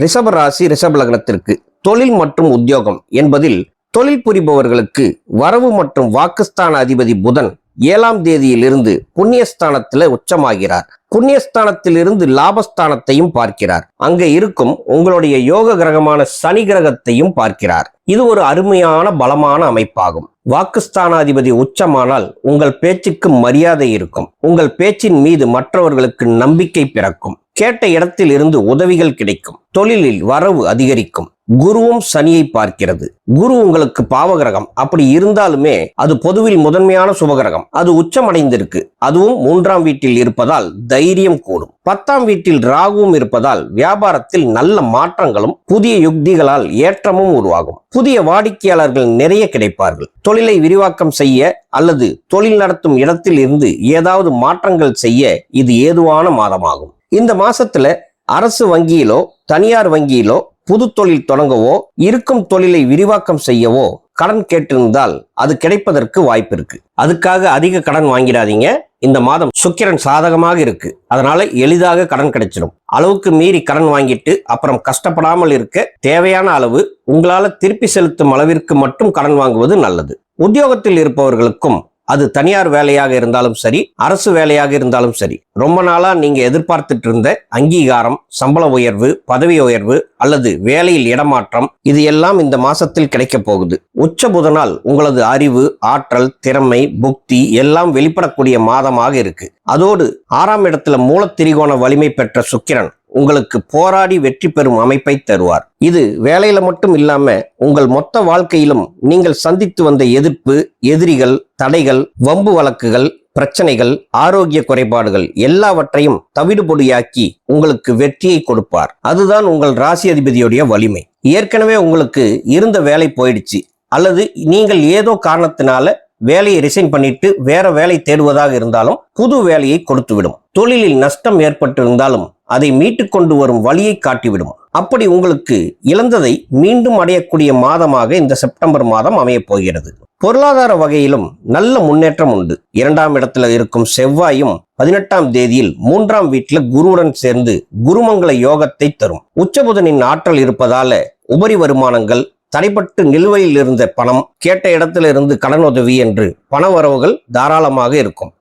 ரிஷப ராசி ரிஷப லக்னத்திற்கு தொழில் மற்றும் உத்தியோகம் என்பதில் தொழில் புரிபவர்களுக்கு வரவு மற்றும் வாக்குஸ்தான அதிபதி புதன் 7ஆம் தேதியிலிருந்து புண்ணியஸ்தானத்தில் உச்சமாகிறார். புண்ணியஸ்தானத்திலிருந்து லாபஸ்தானத்தையும் பார்க்கிறார். அங்கே இருக்கும் உங்களுடைய யோக கிரகமான சனி கிரகத்தையும் பார்க்கிறார். இது ஒரு அருமையான பலமான அமைப்பாகும். வாக்குஸ்தானாதிபதி உச்சமானால் உங்கள் பேச்சுக்கு மரியாதை இருக்கும். உங்கள் பேச்சின் மீது மற்றவர்களுக்கு நம்பிக்கை பிறக்கும். கேட்ட இடத்தில் இருந்து உதவிகள் கிடைக்கும். தொழிலில் வரவு அதிகரிக்கும். குருவும் சனியை பார்க்கிறது. குரு உங்களுக்கு பாவகிரகம். அப்படி இருந்தாலுமே அது பொதுவில் முதன்மையான சுபகிரகம். அது உச்சமடைந்திருக்கு. அதுவும் 3ஆம் வீட்டில் இருப்பதால் தைரியம் கூடும். 10ஆம் வீட்டில் ராகுவும் இருப்பதால் வியாபாரத்தில் நல்ல மாற்றங்களும் புதிய யுக்திகளால் ஏற்றமும் உருவாகும். புதிய வாடிக்கையாளர்கள் நிறைய கிடைப்பார்கள். தொழிலை விரிவாக்கம் செய்ய அல்லது தொழில் நடத்தும் இடத்தில் இருந்து ஏதாவது மாற்றங்கள் செய்ய இது ஏதுவான மாதமாகும். இந்த மாசத்துல அரசு வங்கியிலோ தனியார் வங்கியிலோ புது தொழில் தொடங்கவோ இருக்கும் தொழிலை விரிவாக்கம் செய்யவோ கடன் கேட்டிருந்தால் அது கிடைப்பதற்கு வாய்ப்பு இருக்கு. அதுக்காக அதிக கடன் வாங்கிடாதீங்க. இந்த மாதம் சுக்கிரன் சாதகமாக இருக்கு. அதனால எளிதாக கடன் கிடைச்சிடும். அளவுக்கு மீறி கடன் வாங்கிட்டு அப்புறம் கஷ்டப்படாமல் இருக்க தேவையான அளவு உங்களால திருப்பி செலுத்தும் அளவிற்கு மட்டும் கடன் வாங்குவது நல்லது. உத்தியோகத்தில் இருப்பவர்களுக்கும் அது தனியார் வேலையாக இருந்தாலும் சரி, அரசு வேலையாக இருந்தாலும் சரி, ரொம்ப நாளா நீங்க எதிர்பார்த்துட்டு இருந்த அங்கீகாரம், சம்பள உயர்வு, பதவி உயர்வு அல்லது வேலையில் இடமாற்றம் இது எல்லாம் இந்த மாசத்தில் கிடைக்க போகுது. உச்ச புதனால் உங்களது அறிவு, ஆற்றல், திறமை, புக்தி எல்லாம் வெளிப்படக்கூடிய மாதமாக இருக்கு. அதோடு 6ஆம் இடத்துல மூலத்திரிகோண வலிமை பெற்ற சுக்கிரன் உங்களுக்கு போராடி வெற்றி பெறும் அமைப்பை தருவார். இது வேலையில மட்டும் இல்லாம உங்கள் மொத்த வாழ்க்கையிலும் நீங்கள் சந்தித்து வந்த எதிர்ப்பு, எதிரிகள், தடைகள், வம்பு வழக்குகள், பிரச்சனைகள், ஆரோக்கிய குறைபாடுகள் எல்லாவற்றையும் தவிடுபொடியாக்கி உங்களுக்கு வெற்றியை கொடுப்பார். அதுதான் உங்கள் ராசி அதிபதியுடைய வலிமை. ஏற்கனவே உங்களுக்கு இருந்த வேலை போயிடுச்சு அல்லது நீங்கள் ஏதோ காரணத்தினால வேலையை ரிசைன் பண்ணிட்டு வேற வேலை தேடுவதாக இருந்தாலும் புது வேலையை கொடுத்துவிடும். தொழிலில் நஷ்டம் ஏற்பட்டிருந்தாலும் அதை மீட்டு கொண்டு வரும் வழியை காட்டிவிடும். அப்படி உங்களுக்கு இழந்ததை மீண்டும் அடையக்கூடிய மாதமாக இந்த செப்டம்பர் மாதம் அமையப் போகிறது. பொருளாதார வகையிலும் நல்ல முன்னேற்றம் உண்டு. 2ஆம் இடத்துல இருக்கும் செவ்வாயும் 18ஆம் தேதியில் 3ஆம் வீட்டில் குருவுடன் சேர்ந்து குருமங்கள யோகத்தை தரும். உச்சபுதனின் ஆற்றல் இருப்பதால உபரி வருமானங்கள், தடைப்பட்டு நிலுவையில் இருந்த பணம், கேட்ட இடத்திலிருந்து கடன் உதவி என்று பண வரவுகள் தாராளமாக இருக்கும்.